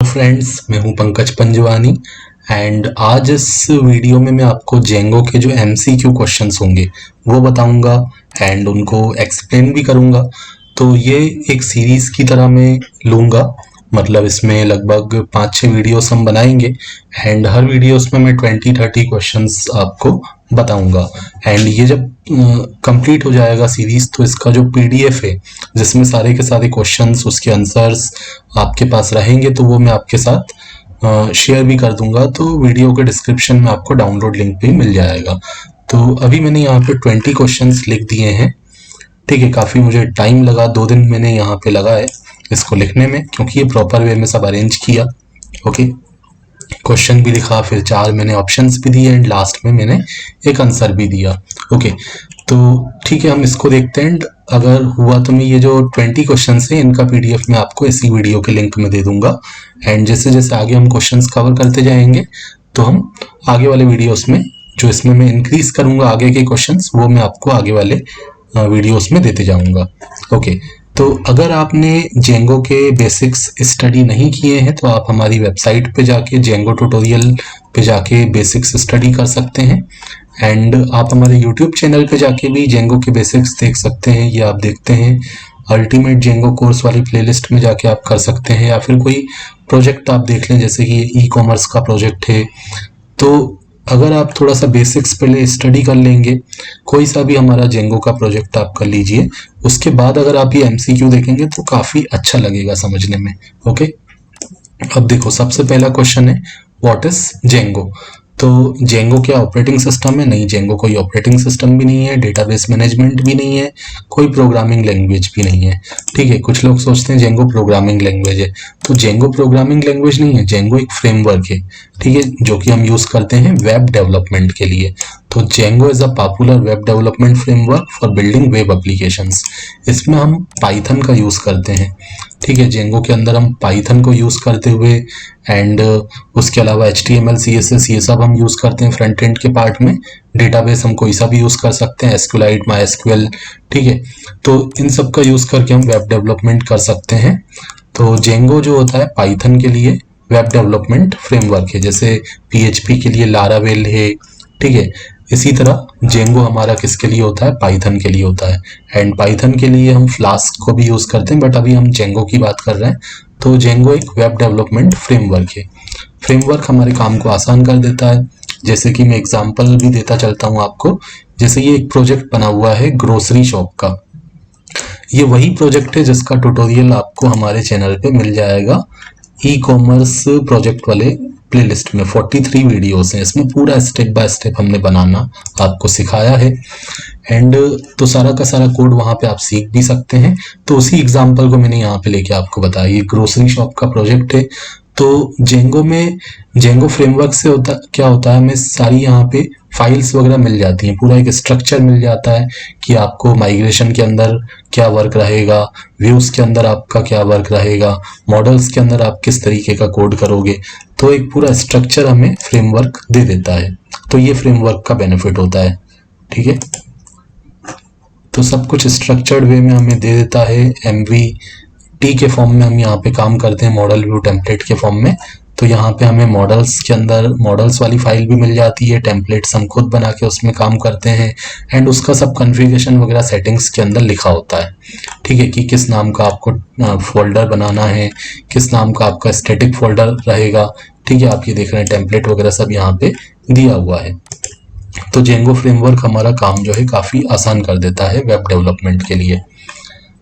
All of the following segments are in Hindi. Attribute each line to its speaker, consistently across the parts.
Speaker 1: फ्रेंड्स, मैं हूं पंकज पंजवानी एंड आज इस वीडियो में मैं आपको जेंगो के जो एमसीक्यू क्वेश्चंस होंगे वो बताऊंगा एंड उनको एक्सप्लेन भी करूंगा। तो ये एक सीरीज की तरह मैं लूंगा, मतलब इसमें लगभग 5-6 वीडियोस हम बनाएंगे एंड हर वीडियोस में मैं 20-30 क्वेश्चंस आपको बताऊंगा। एंड ये जब कंप्लीट हो जाएगा सीरीज तो इसका जो पीडीएफ है जिसमें सारे के सारे क्वेश्चंस उसके आंसर्स आपके पास रहेंगे तो वो मैं आपके साथ शेयर भी कर दूंगा। तो वीडियो के डिस्क्रिप्शन में आपको डाउनलोड लिंक भी मिल जाएगा। तो अभी मैंने यहाँ पे 20 क्वेश्चंस लिख दिए हैं, ठीक है। काफ़ी मुझे टाइम लगा, 2 दिन मैंने यहाँ पे लगाए इसको लिखने में क्योंकि ये प्रॉपर वे में सब अरेंज किया। ओके, क्वेश्चन भी लिखा, फिर 4 मैंने ऑप्शंस भी दिए एंड लास्ट में मैंने एक आंसर भी दिया। ओके, तो ठीक है, हम इसको देखते हैं। अगर हुआ तो मैं ये जो 20 क्वेश्चंस हैं इनका पीडीएफ मैं आपको इसी वीडियो के लिंक में दे दूंगा एंड जैसे जैसे आगे हम क्वेश्चंस कवर करते जाएंगे तो हम आगे वाले वीडियोस में जो इसमें मैं इंक्रीज करूंगा आगे के क्वेश्चंस वो मैं आपको आगे वाले वीडियोस में देते जाऊंगा। ओके, तो अगर आपने जेंगो के बेसिक्स स्टडी नहीं किए हैं तो आप हमारी वेबसाइट पे जाके जेंगो ट्यूटोरियल पे जाके बेसिक्स स्टडी कर सकते हैं एंड आप हमारे यूट्यूब चैनल पे जाके भी जेंगो के बेसिक्स देख सकते हैं। ये आप देखते हैं अल्टीमेट जेंगो कोर्स वाली प्लेलिस्ट में जाके आप कर सकते हैं, या फिर कोई प्रोजेक्ट आप देख लें जैसे कि ई कॉमर्स का प्रोजेक्ट है। तो अगर आप थोड़ा सा बेसिक्स पहले स्टडी कर लेंगे, कोई सा भी हमारा जेंगो का प्रोजेक्ट आप कर लीजिए, उसके बाद अगर आप ये एमसीक्यू देखेंगे तो काफ़ी अच्छा लगेगा समझने में। ओके, अब देखो सबसे पहला क्वेश्चन है व्हाट इज जेंगो। तो जेंगो क्या ऑपरेटिंग सिस्टम है? नहीं, जेंगो कोई ऑपरेटिंग सिस्टम भी नहीं है, डेटाबेस मैनेजमेंट भी नहीं है, कोई प्रोग्रामिंग लैंग्वेज भी नहीं है। ठीक है, कुछ लोग सोचते हैं जेंगो प्रोग्रामिंग लैंग्वेज है, तो जेंगो प्रोग्रामिंग लैंग्वेज नहीं है, जेंगो एक फ्रेमवर्क है, ठीक है, जो कि हम यूज करते हैं वेब डेवलपमेंट के लिए। तो Django is a popular web development framework for building web applications. इसमें हम पाइथन का यूज करते हैं, ठीक है, जेंगो के अंदर हम पाइथन को यूज करते हुए एंड उसके अलावा HTML CSS ये सब हम यूज करते हैं फ्रंट एंड के पार्ट में। डेटाबेस हम कोई सा भी यूज कर सकते हैं, SQLite, MySQL, ठीक है। तो इन सब का यूज करके हम वेब डेवलपमेंट कर सकते हैं। तो जेंगो जो होता है पाइथन के लिए वेब डेवलपमेंट फ्रेमवर्क है, जैसे PHP के लिए लारावेल है, ठीक है। इसी तरह जेंगो हमारा किसके लिए होता है? पाइथन के लिए होता है एंड पाइथन के लिए हम फ्लास्क को भी यूज करते हैं, बट अभी हम जेंगो की बात कर रहे हैं। तो जेंगो एक वेब डेवलपमेंट फ्रेमवर्क है। फ्रेमवर्क हमारे काम को आसान कर देता है। जैसे कि मैं एग्जांपल भी देता चलता हूँ आपको, जैसे ये एक प्रोजेक्ट बना हुआ है ग्रोसरी शॉप का। ये वही प्रोजेक्ट है जिसका ट्यूटोरियल आपको हमारे चैनल पे मिल जाएगा ई कॉमर्स प्रोजेक्ट वाले प्लेलिस्ट में। 43 वीडियोस हैं, इसमें पूरा स्टेप बाय स्टेप हमने बनाना आपको सिखाया है एंड तो सारा का सारा कोड वहाँ पे आप सीख भी सकते हैं। तो उसी एग्जांपल को मैंने यहाँ पे लेके आपको बताया, ये ग्रोसरी शॉप का प्रोजेक्ट है। तो जेंगो में जेंगो फ्रेमवर्क से क्या होता है, हमें सारी यहाँ पे फाइल्स वगैरह मिल जाती हैं, पूरा एक स्ट्रक्चर मिल जाता है कि आपको माइग्रेशन के अंदर क्या वर्क रहेगा, व्यूज के अंदर आपका क्या वर्क रहेगा, मॉडल्स के अंदर आप किस तरीके का कोड करोगे। तो एक पूरा स्ट्रक्चर हमें फ्रेमवर्क दे देता है। तो ये फ्रेमवर्क का बेनिफिट होता है, ठीक है। तो सब कुछ स्ट्रक्चर्ड वे में हमें दे देता है। MVP के फॉर्म में हम यहाँ पे काम करते हैं, मॉडल व्यू टेम्पलेट के फॉर्म में। तो यहाँ पे हमें मॉडल्स के अंदर मॉडल्स वाली फाइल भी मिल जाती है, टेम्पलेट्स हम खुद बना के उसमें काम करते हैं एंड उसका सब कॉन्फ़िगरेशन वगैरह सेटिंग्स के अंदर लिखा होता है, ठीक है, कि किस नाम का आपको फोल्डर बनाना है, किस नाम का आपका स्टैटिक फोल्डर रहेगा, ठीक है। आप ये देख रहे हैं टेम्पलेट वगैरह सब यहाँ पे दिया हुआ है। तो जेंगो फ्रेमवर्क हमारा काम जो है काफ़ी आसान कर देता है वेब डेवलपमेंट के लिए।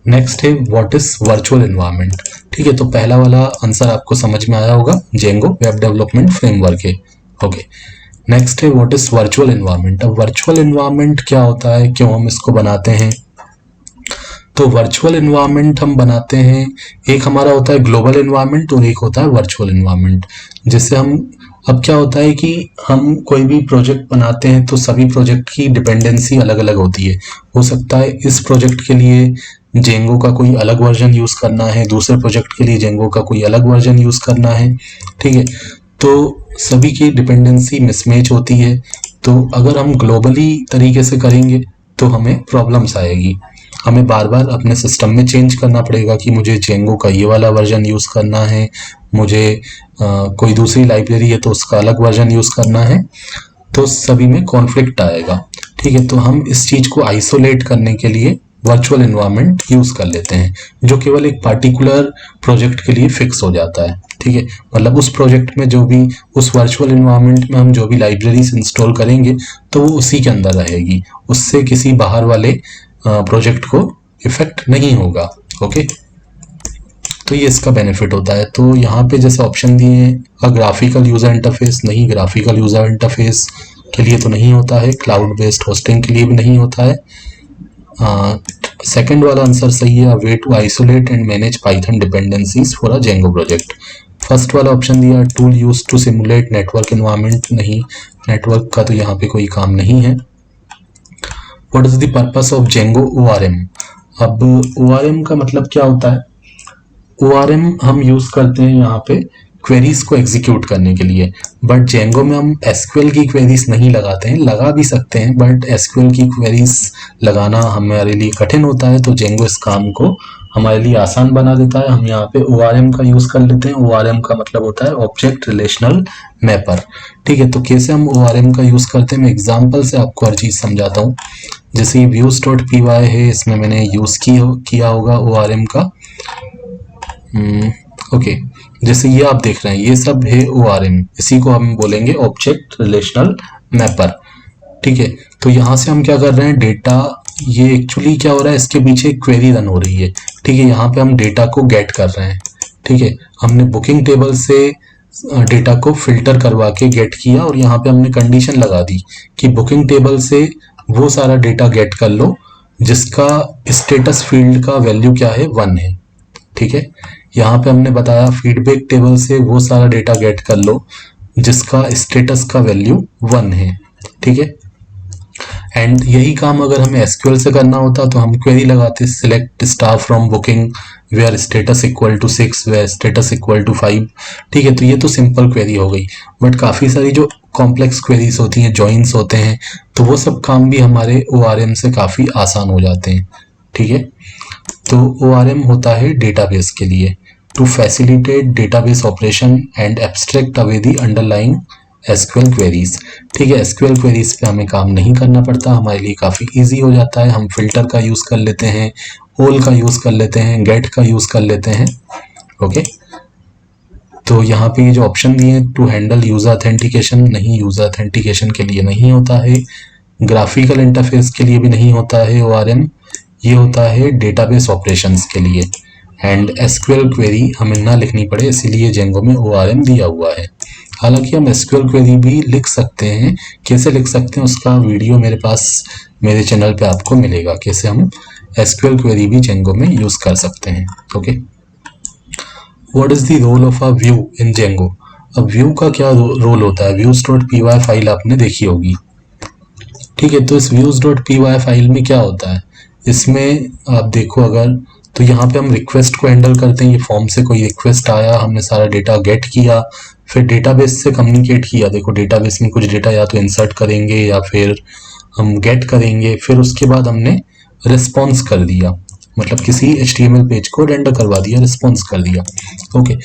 Speaker 1: नेक्स्ट है व्हाट इज वर्चुअल एनवायरनमेंट। ठीक है, तो पहला वाला आंसर आपको समझ में आया होगा, जेंगो वेब डेवलपमेंट फ्रेमवर्क है। ओके, नेक्स्ट है व्हाट इज वर्चुअल एनवायरनमेंट। अब वर्चुअल एनवायरनमेंट क्या होता है, क्यों हम इसको बनाते हैं? तो वर्चुअल एनवायरनमेंट हम बनाते हैं, एक हमारा होता है ग्लोबल एनवायरनमेंट और एक होता है वर्चुअल एनवायरनमेंट। जैसे हम अब क्या होता है कि हम कोई भी प्रोजेक्ट बनाते हैं तो सभी प्रोजेक्ट की डिपेंडेंसी अलग अलग होती है। हो सकता है इस प्रोजेक्ट के लिए जेंगो का कोई अलग वर्जन यूज करना है, दूसरे प्रोजेक्ट के लिए जेंगो का कोई अलग वर्जन यूज करना है, ठीक है। तो सभी की डिपेंडेंसी मिसमैच होती है। तो अगर हम ग्लोबली तरीके से करेंगे तो हमें प्रॉब्लम्स आएगी। हमें बार बार अपने सिस्टम में चेंज करना पड़ेगा कि मुझे जेंगो का ये वाला वर्जन यूज़ करना है, मुझे कोई दूसरी लाइब्रेरी है तो उसका अलग वर्जन यूज़ करना है, तो सभी में कॉन्फ्लिक्ट आएगा। ठीक है, तो हम इस चीज़ को आइसोलेट करने के लिए वर्चुअल एनवायरनमेंट यूज़ कर लेते हैं, जो केवल एक पार्टिकुलर प्रोजेक्ट के लिए फिक्स हो जाता है। ठीक है, मतलब उस प्रोजेक्ट में जो भी, उस वर्चुअल एनवायरनमेंट में हम जो भी लाइब्रेरीज इंस्टॉल करेंगे तो वो उसी के अंदर रहेगी, उससे किसी बाहर वाले प्रोजेक्ट को इफेक्ट नहीं होगा। ओके, तो ये इसका बेनिफिट होता है। तो यहाँ पे जैसे ऑप्शन दिए हैं, अ ग्राफिकल यूज़र इंटरफेस, नहीं, ग्राफिकल यूज़र इंटरफेस के लिए तो नहीं होता है, क्लाउड बेस्ड होस्टिंग के लिए भी नहीं होता है। सेकंड वाला आंसर सही है, way to isolate and manage Python dependencies for a Django project. First वाला ऑप्शन दिया, tool use to simulate network environment, नहीं, नेटवर्क का तो यहाँ पे कोई काम नहीं है। What is the purpose of Django ORM? अब ORM का मतलब क्या होता है? ORM हम यूज करते हैं यहाँ पे क्वेरीज को एग्जीक्यूट करने के लिए, बट जेंगो में हम एसक्यूएल की क्वेरीज नहीं लगाते हैं, लगा भी सकते हैं बट एसक्यूएल की क्वेरीज लगाना हमारे लिए कठिन होता है, तो जेंगो इस काम को हमारे लिए आसान बना देता है। हम यहाँ पे ORM का यूज कर लेते हैं। ORM का मतलब होता है ऑब्जेक्ट रिलेशनल मैपर। ठीक है, तो कैसे हम ORM का यूज करते हैं, मैं एग्जाम्पल से आपको हर चीज समझाता हूँ। जैसे views.py है, इसमें मैंने यूज किया होगा ORM का। ओके, जैसे ये आप देख रहे हैं, ये सब है ORM, इसी को हम बोलेंगे ऑब्जेक्ट रिलेशनल मैपर। ठीक है, तो यहाँ से हम क्या कर रहे हैं, डेटा, ये एक्चुअली क्या हो रहा है, इसके पीछे क्वेरी रन हो रही है। ठीक है, यहाँ पे हम डेटा को गेट कर रहे हैं। ठीक है, हमने बुकिंग टेबल से डेटा को फिल्टर करवा के गेट किया, और यहाँ पे हमने कंडीशन लगा दी कि बुकिंग टेबल से वो सारा डेटा गेट कर लो जिसका स्टेटस फील्ड का वैल्यू क्या है, 1 है। ठीक है, यहाँ पे हमने बताया फीडबैक टेबल से वो सारा डेटा गेट कर लो जिसका स्टेटस का वैल्यू 1 है। ठीक है, एंड यही काम अगर हमें एसक्यूएल से करना होता तो हम क्वेरी लगाते, select star from booking where status equal to 6, where status equal to 5। ठीक है, तो ये तो सिंपल क्वेरी हो गई, बट काफ़ी सारी जो कॉम्प्लेक्स क्वेरीज होती हैं, जॉइंस होते हैं, तो वो सब काम भी हमारे ORM से काफ़ी आसान हो जाते हैं। ठीक है, तो ORM होता है डेटाबेस के लिए, to facilitate database operation and abstract away the underlying SQL queries. ठीक है, एसक्यूएल क्वेरीज पे हमें काम नहीं करना पड़ता, हमारे लिए काफ़ी इजी हो जाता है। हम फिल्टर का यूज़ कर लेते हैं, ऑल का यूज़ कर लेते हैं, गेट का यूज़ कर लेते हैं। ओके, तो यहाँ पे ये जो ऑप्शन दिए हैं, टू हैंडल यूज़र ऑथेंटिकेशन, नहीं, यूज़र ऑथेंटिकेशन के लिए नहीं होता है। ग्राफिकल इंटरफेस के लिए भी नहीं होता है ORM, ये होता है डेटाबेस ऑपरेशंस के लिए। एंड एसक्यूएल क्वेरी हमें ना लिखनी पड़े, इसीलिए जेंगो में ORM दिया हुआ है। हालांकि हम एसक्यूएल क्वेरी भी लिख सकते हैं, कैसे लिख सकते हैं उसका वीडियो मेरे पास, मेरे चैनल पे आपको मिलेगा, कैसे हम एसक्यूएल क्वेरी भी जेंगो में यूज़ कर सकते हैं। Okay, what is the role of a view in Django? अब व्यू का क्या रोल होता है? views.py फाइल आपने देखी होगी। ठीक है, तो इस views.py फाइल में क्या होता है, इसमें आप देखो अगर, तो यहाँ पे हम रिक्वेस्ट को हैंडल करते हैं। ये फॉर्म से कोई रिक्वेस्ट आया, हमने सारा डेटा गेट किया, फिर डेटाबेस से कम्युनिकेट किया। देखो डेटाबेस में कुछ डेटा या तो इंसर्ट करेंगे या फिर हम गेट करेंगे, फिर उसके बाद हमने रिस्पॉन्स कर दिया, मतलब किसी HTML पेज को रेंडर करवा दिया, रिस्पॉन्स कर दिया। ओके,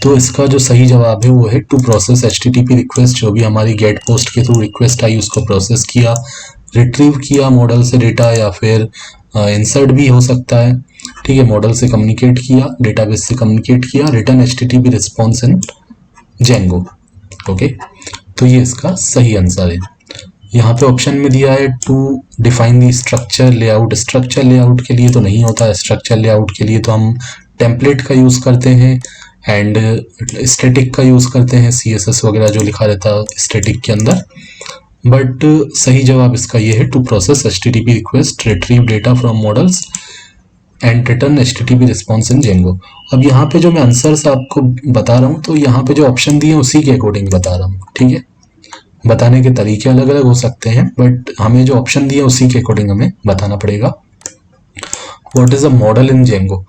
Speaker 1: तो इसका जो सही जवाब है वो है टू प्रोसेस HTTP रिक्वेस्ट। जो भी हमारी गेट पोस्ट के थ्रू रिक्वेस्ट आई उसको प्रोसेस किया, रिट्रीव किया मॉडल से डेटा, या फिर इंसर्ट भी हो सकता है। ठीक है, मॉडल से कम्युनिकेट किया, डेटाबेस से कम्युनिकेट किया, return HTTP response in Django. Okay, तो ये इसका सही आंसर है। यहाँ पे ऑप्शन में दिया है to define the structure layout. Structure layout के लिए तो नहीं होता है, स्ट्रक्चर लेआउट के लिए तो हम टेम्पलेट का यूज़ करते हैं एंड स्टैटिक का यूज़ करते हैं, CSS वगैरह जो लिखा रहता है स्टैटिक के अंदर। बट सही जवाब इसका ये है, to process HTTP request, retrieve data from models and return HTTP response in Django. अब यहाँ पे जो मैं आंसर्स आपको बता रहा हूँ, तो यहाँ पे जो ऑप्शन दिए हैं उसी के अकॉर्डिंग बता रहा हूँ। ठीक है, बताने के तरीके अलग अलग हो सकते हैं, बट हमें जो ऑप्शन दिए उसी के अकॉर्डिंग हमें बताना पड़ेगा। What is a model in Django?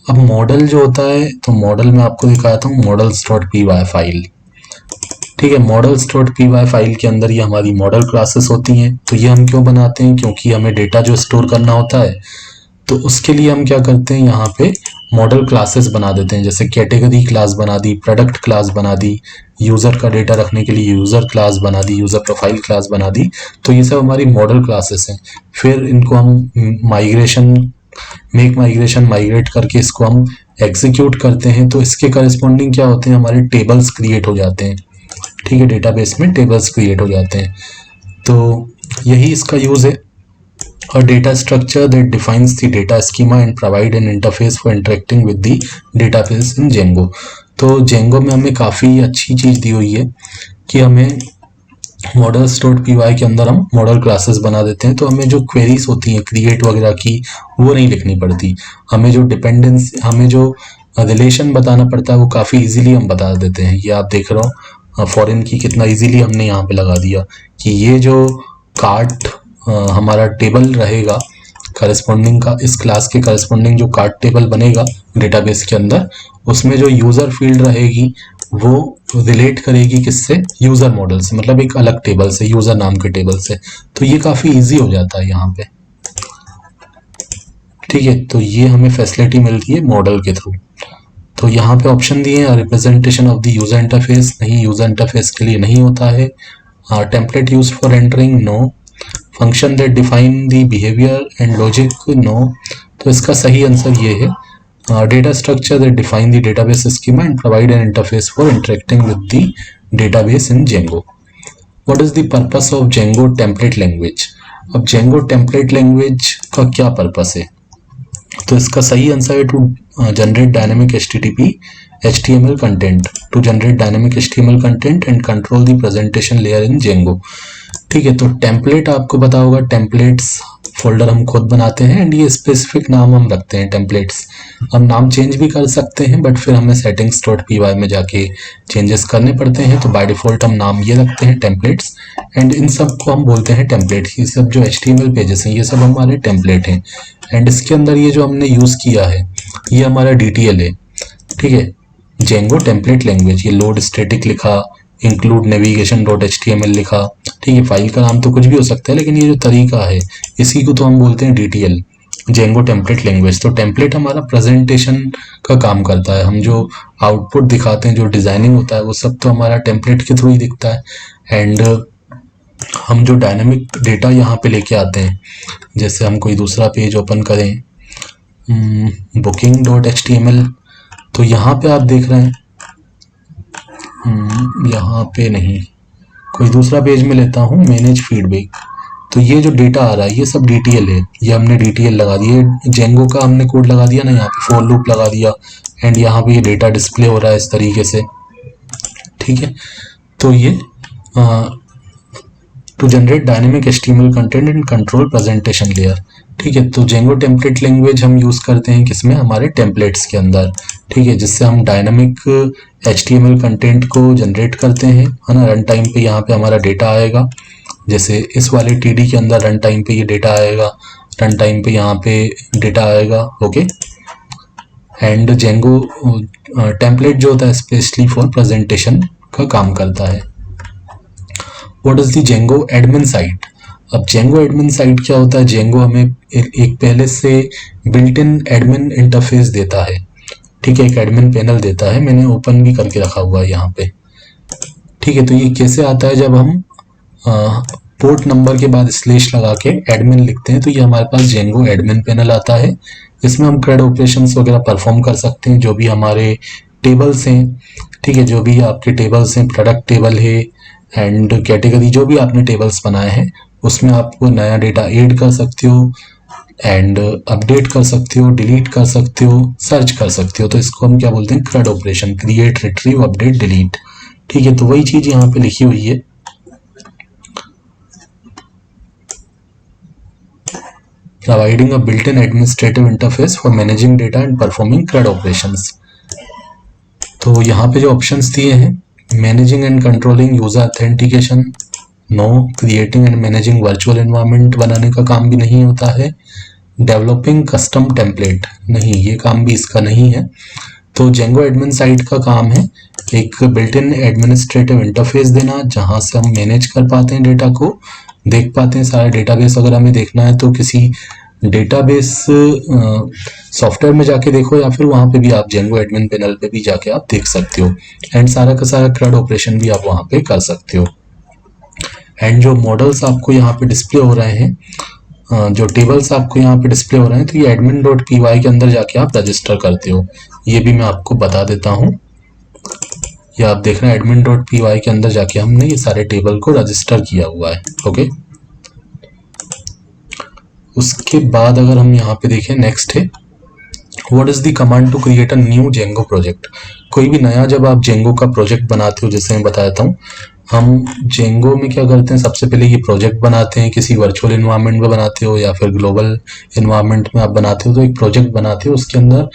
Speaker 1: अब मॉडल जो होता है, तो मॉडल में आपको दिखाता हूँ, models.py फाइल। ठीक है, models.py फाइल के अंदर ये हमारी मॉडल क्लासेस होती हैं। तो ये हम क्यों बनाते हैं? क्योंकि हमें डेटा जो स्टोर करना होता है, तो उसके लिए हम क्या करते हैं, यहाँ पे मॉडल क्लासेस बना देते हैं। जैसे कैटेगरी क्लास बना दी, प्रोडक्ट क्लास बना दी, यूज़र का डेटा रखने के लिए यूज़र क्लास बना दी, यूज़र प्रोफाइल क्लास बना दी। तो ये सब हमारी मॉडल क्लासेस हैं। फिर इनको हम माइग्रेशन माइग्रेट करके इसको हम एग्जीक्यूट करते हैं। तो इसके करस्पॉन्डिंग क्या होते हैं, हमारे टेबल्स क्रिएट हो जाते हैं। ठीक है, डेटाबेस में टेबल्स क्रिएट हो जाते हैं। तो यही इसका यूज़ है। A data structure that defines the data schema and provide an interface for interacting with the database in Django। तो Django में हमें काफ़ी अच्छी चीज़ दी हुई है कि हमें models.py के अंदर हम मॉडल क्लासेस बना देते हैं। तो हमें जो क्वेरीज होती हैं क्रिएट वगैरह की, वो नहीं लिखनी पड़ती। हमें जो रिलेशन बताना पड़ता है वो काफ़ी इजीली हम बता देते हैं। ये आप देख रहे हो फॉरेन की कितना इजीली हमने यहाँ पे लगा दिया कि ये जो कार्ट हमारा टेबल रहेगा करस्पॉन्डिंग का, इस क्लास के करस्पॉन्डिंग जो कार्ट टेबल बनेगा डेटाबेस के अंदर, उसमें जो यूज़र फील्ड रहेगी वो रिलेट करेगी किससे, यूज़र मॉडल से, मतलब एक अलग टेबल से, यूज़र नाम के टेबल से। तो ये काफ़ी इजी हो जाता है यहाँ पे। ठीक है, तो ये हमें फैसिलिटी मिलती है मॉडल के थ्रू। तो यहाँ पे ऑप्शन दिए हैं, representation of the user interface, नहीं, यूज़र इंटरफेस के लिए नहीं होता है। Template use for entering, no. Function that define the behaviour and logic, no. तो इसका सही आंसर ये है, data structure that define the database schema and provide an interface for interacting with the database in Django. What is the purpose of Django template language? अब जेंगो टेम्पलेट लैंग्वेज का क्या पर्पस है? तो इसका सही आंसर है to generate dynamic HTML content, to generate dynamic HTML content and control the presentation layer in Django. ठीक है, तो टेम्पलेट आपको पता होगा, टेम्पलेट्स फोल्डर हम खुद बनाते हैं एंड ये स्पेसिफिक नाम हम रखते हैं टेम्पलेट्स। हम नाम चेंज भी कर सकते हैं बट फिर हमें settings.py में जाके चेंजेस करने पड़ते हैं। तो बाय डिफॉल्ट हम नाम ये रखते हैं टेम्पलेट्स, एंड इन सब को हम बोलते हैं टेम्पलेट। ये सब जो HTML पेजेस हैं ये सब हमारे टेम्पलेट हैं। एंड इसके अंदर ये जो हमने यूज़ किया है ये हमारा DTL है। ठीक है, जेंगो टेम्पलेट लैंग्वेज, ये लोड स्टैटिक लिखा, इंक्लूड नेविगेशन डॉट HTML लिखा। ठीक है, फाइल का नाम तो कुछ भी हो सकता है लेकिन ये जो तरीका है इसी को तो हम बोलते हैं DTL, जेंगो टेम्पलेट लैंग्वेज। तो टेम्पलेट हमारा प्रेजेंटेशन का काम करता है। हम जो आउटपुट दिखाते हैं, जो डिजाइनिंग होता है, वो सब तो हमारा टेम्पलेट के थ्रू ही दिखता है। एंड हम जो डायनेमिक डेटा यहाँ पे लेके आते हैं, जैसे हम कोई दूसरा पेज ओपन करें, booking.html, तो यहाँ पे आप देख रहे हैं, यहाँ पे नहीं, कोई दूसरा पेज में लेता हूँ, मैनेज फीडबैक। तो ये जो डेटा आ रहा है ये सब DTL है, ये हमने DTL लगा दिया, जेंगो का हमने कोड लगा दिया ना, यहाँ पे फॉर लूप लगा दिया एंड यहाँ पे ये डेटा डिस्प्ले हो रहा है इस तरीके से। ठीक है, तो ये to generate dynamic HTML content and control presentation layer. ठीक है, तो जेंगो टेम्पलेट लैंग्वेज हम यूज़ करते हैं किसमें, हमारे टेम्पलेट्स के अंदर। ठीक है, जिससे हम डायनामिक HTML कंटेंट को जनरेट करते हैं, है ना। रन टाइम पे यहाँ पे हमारा डेटा आएगा, जैसे इस वाले TD के अंदर रन टाइम पे ये डेटा आएगा, रन टाइम पे यहाँ पे डेटा आएगा। ओके, एंड जेंगो टेम्पलेट जो होता है स्पेशली फॉर प्रेजेंटेशन का काम करता है। What is the Django admin site? अब जेंगो एडमिन साइट क्या होता है? जेंगो हमें एक पहले से बिल्ट इन एडमिन इंटरफेस देता है। ठीक है, एक एडमिन पैनल देता है, मैंने ओपन भी करके रखा हुआ है यहाँ पे। ठीक है, तो ये कैसे आता है, जब हम पोर्ट नंबर के बाद स्लैश लगा के एडमिन लिखते हैं तो ये हमारे पास जेंगो एडमिन पैनल आता है। इसमें हम CRUD ऑपरेशंस वगैरह परफॉर्म कर सकते हैं, जो भी हमारे टेबल्स हैं। ठीक है, जो भी आपके टेबल्स हैं, प्रोडक्ट टेबल है एंड कैटेगरी, जो भी आपने टेबल्स बनाए हैं उसमें आपको नया डेटा ऐड कर सकते हो एंड अपडेट कर सकते हो, डिलीट कर सकते हो, सर्च कर सकते हो। तो इसको हम क्या बोलते हैं, CRUD operation, create, retrieve, update, delete. ठीक है, तो वही चीज यहाँ पे लिखी हुई है। Providing a built-in administrative interface for managing data and performing CRUD operations। तो यहाँ पे जो ऑप्शंस दिए हैं, managing and controlling user authentication, no. Creating and managing virtual environment बनाने का काम भी नहीं होता है। डेवलपिंग कस्टम टेम्पलेट, नहीं, ये काम भी इसका नहीं है। तो जेंगो एडमिन साइट का काम है एक बिल्ट इन एडमिनिस्ट्रेटिव इंटरफेस देना, जहाँ से हम मैनेज कर पाते हैं डेटा को, देख पाते हैं सारा डेटाबेस। अगर हमें देखना है तो किसी डेटाबेस सॉफ्टवेयर में जाके देखो, या फिर वहाँ पे भी आप जेंगो एडमिन पैनल पे भी जाके आप देख सकते हो। एंड सारा का सारा CRUD ऑपरेशन भी आप वहाँ पे कर सकते हो। एंड जो मॉडल्स आपको यहाँ पे डिस्प्ले हो रहे हैं, जो टेबल्स आपको यहाँ पे डिस्प्ले हो रहे हैं, तो ये admin.py के अंदर जाके आप रजिस्टर करते हो। ये भी मैं आपको बता देता हूँ। ये आप देख रहे हैं admin.py के अंदर जाके हमने ये सारे टेबल को रजिस्टर किया हुआ है। ओके, उसके बाद अगर हम यहाँ पे देखें, नेक्स्ट है what is the command to create a new Django project. कोई भी नया जब आप जेंगो का प्रोजेक्ट बनाते हो, जैसे मैं बता देता हूँ, हम जेंगो में क्या करते हैं, सबसे पहले ये प्रोजेक्ट बनाते हैं, किसी वर्चुअल इन्वायरमेंट में बनाते हो या फिर ग्लोबल इन्वायरमेंट में आप बनाते हो, तो एक प्रोजेक्ट बनाते हो, उसके अंदर